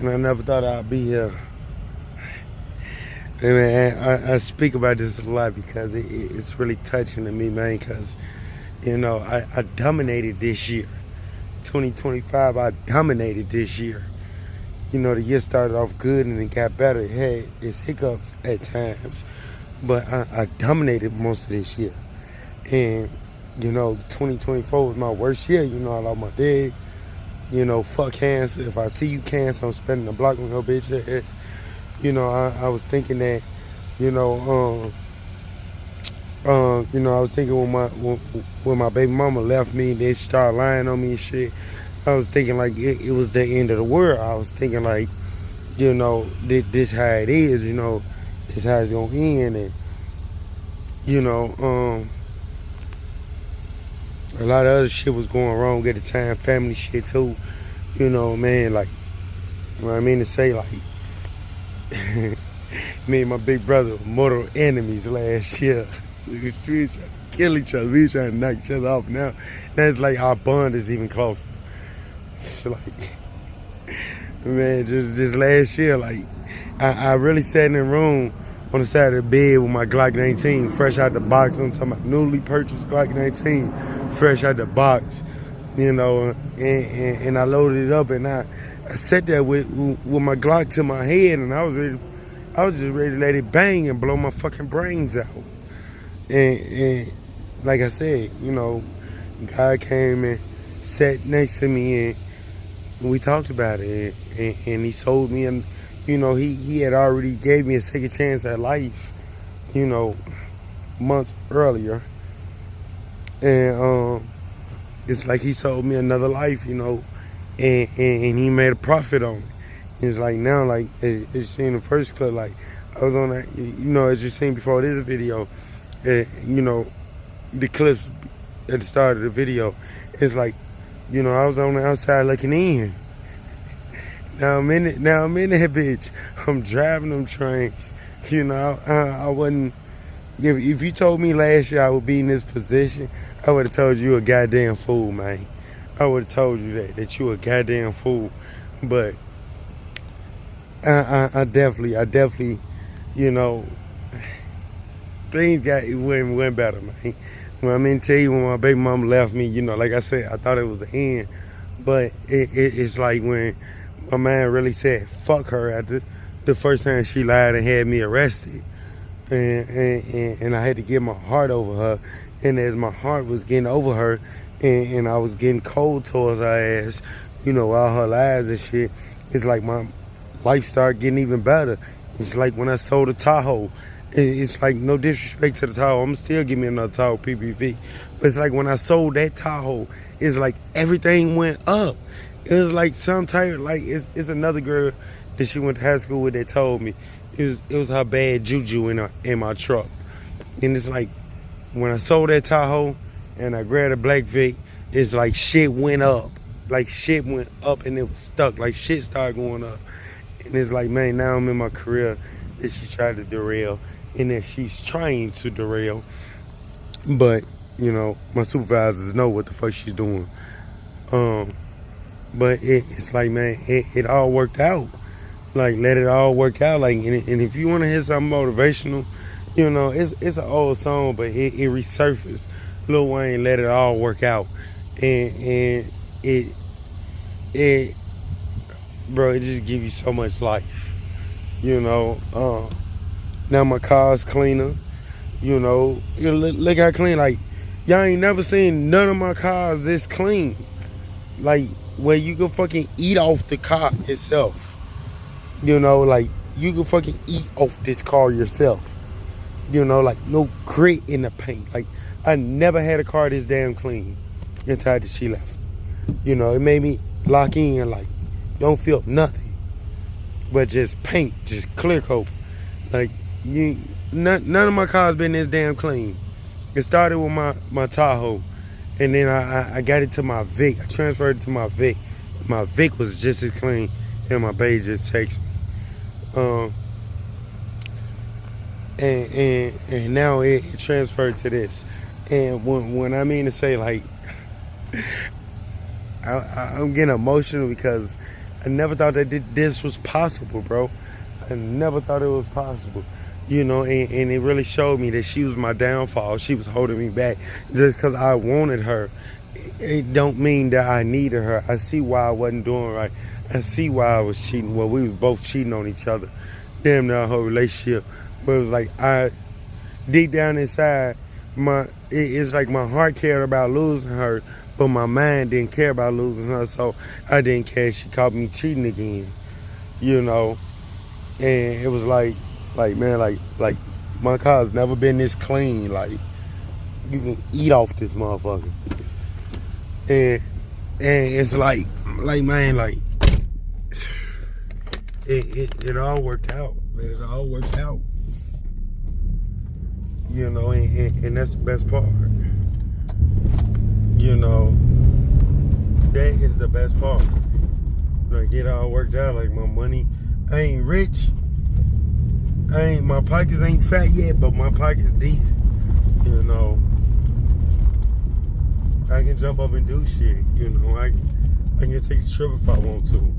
and I never thought I'd be here. And man, I speak about this a lot because it's really touching to me, man, because, you know, I dominated this year. 2025, I dominated this year. You know, the year started off good and it got better. It had its hiccups at times, but I dominated most of this year. And, you know, 2024 was my worst year. You know, I lost my dad. You know, fuck cancer. If I see you cancer, I'm spending the block with no bitch ass. You know, I was thinking that, you know, I was thinking when my baby mama left me, they started lying on me and shit. I was thinking like it was the end of the world. I was thinking like, you know, this how it is. You know, this how it's gonna end. And you know, a lot of other shit was going wrong at the time. Family shit too. You know, man, like, what I mean to say, like, me and my big brother were mortal enemies last year. We was trying to kill each other. We was trying to knock each other off. Now, that's like our bond is even closer. It's like, man, just this last year, like, I really sat in the room on the side of the bed with my Glock 19, fresh out the box. I'm talking about newly purchased Glock 19, fresh out the box, you know, and I loaded it up, and I sat there with my Glock to my head, and I was just ready to let it bang and blow my fucking brains out. And like I said, you know, God came and sat next to me, and we talked about it, and he sold me, and you know, he had already gave me a second chance at life, you know, months earlier, and it's like he sold me another life, you know, and he made a profit on it. It's like now, like as you seen the first clip, like I was on that, you know, as you seen before this video, you know, the clips at the start of the video, it's like, you know, I was on the outside looking in. Now I'm in that bitch. I'm driving them trains. You know, I wasn't. If you told me last year I would be in this position, I would have told you a goddamn fool, man. I would have told you that you a goddamn fool. But I definitely, you know, things went better, man. When I mean, tell you, when my baby mama left me, you know, like I said, I thought it was the end. But it's like when my man really said, fuck her after the first time she lied and had me arrested. And I had to get my heart over her. And as my heart was getting over her, and I was getting cold towards her ass, you know, all her lies and shit, it's like my life started getting even better. It's like when I sold the Tahoe. It's like, no disrespect to the Tahoe, I'm still giving me another Tahoe PPV. But it's like when I sold that Tahoe, it's like everything went up. It was like some type of, like, it's another girl that she went to high school with that told me it was her bad juju in my truck. And it's like when I sold that Tahoe and I grabbed a Black Vic, it's like shit went up. Like shit went up and it was stuck. Like shit started going up. And it's like, man, now I'm in my career that she tried to derail and that she's trying to derail. But, you know, my supervisors know what the fuck she's doing. But it's like, man, it all worked out. Like, let it all work out. Like, and if you want to hear something motivational, you know, it's an old song, but it resurfaced. Lil Wayne, let it all work out. And it bro, it just gives you so much life. You know, now my car's cleaner. You know, look how clean. Like, y'all ain't never seen none of my cars this clean. Like, where you can fucking eat off the car itself. You know, like, you can fucking eat off this car yourself. You know, like, no grit in the paint. Like, I never had a car this damn clean until she left. You know, it made me lock in, like, don't feel nothing but just paint, just clear coat. Like, none of my cars been this damn clean. It started with my Tahoe, and then I got it to my Vic. I transferred it to my Vic. My Vic was just as clean, and my babe just texted me. And now it transferred to this. And when I mean to say, like, I'm getting emotional because I never thought that this was possible, bro. I never thought it was possible. You know, and it really showed me that she was my downfall. She was holding me back just because I wanted her. It don't mean that I needed her. I see why I wasn't doing right. I see why I was cheating. Well, we was both cheating on each other. Damn near our whole relationship. But it was like deep down inside, it's like my heart cared about losing her, but my mind didn't care about losing her. So I didn't care. She caught me cheating again, you know. And it was like man, like my car's never been this clean. Like you can eat off this motherfucker. And it's like man, like it all worked out. Man, it all worked out. You know, and that's the best part. You know, that is the best part. Like it all worked out. Like my money, I ain't rich. My pockets ain't fat yet, but my pockets decent. You know, I can jump up and do shit. You know, I can take a trip if I want to.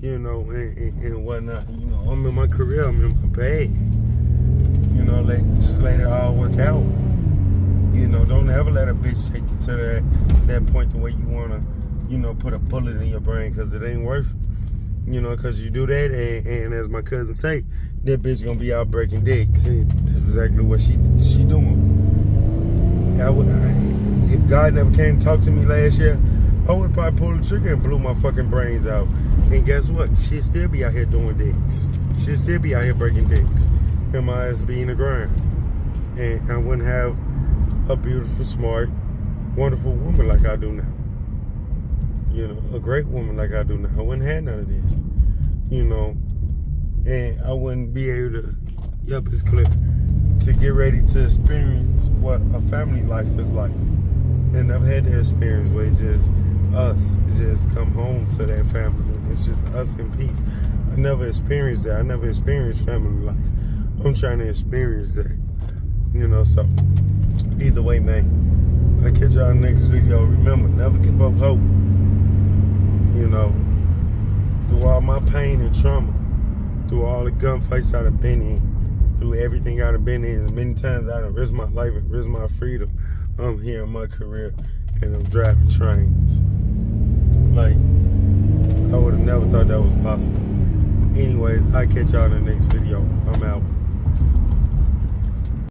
You know, and whatnot. You know, I'm in my career. I'm in my bag. You know, just let it all work out. You know, don't ever let a bitch take you to that point to where you wanna, you know, put a bullet in your brain, because it ain't worth it. You know, because you do that, and as my cousin say, that bitch gonna be out breaking dicks, and that's exactly what she doing. If God never came to talk to me last year, I would probably pull the trigger and blew my fucking brains out. And guess what? She'd still be out here doing dicks. She'd still be out here breaking dicks. And my ass be in the grind. And I wouldn't have a beautiful, smart, wonderful woman like I do now. You know, a great woman like I do now. I wouldn't have none of this. You know, and I wouldn't be able to, yup, it's clear, to get ready to experience what a family life is like. And I've had that experience where it's just us. It's just come home to that family and it's just us in peace. I never experienced that. I never experienced family life. I'm trying to experience that. You know, so either way, man, I'll catch y'all in the next video. Remember, never give up hope. You know, through all my pain and trauma, through all the gunfights I've been in, through everything I've been in, as many times I've risked my life and risked my freedom, I'm here in my career and I'm driving trains. Like, I would have never thought that was possible. Anyways, I'll catch y'all in the next video. I'm out.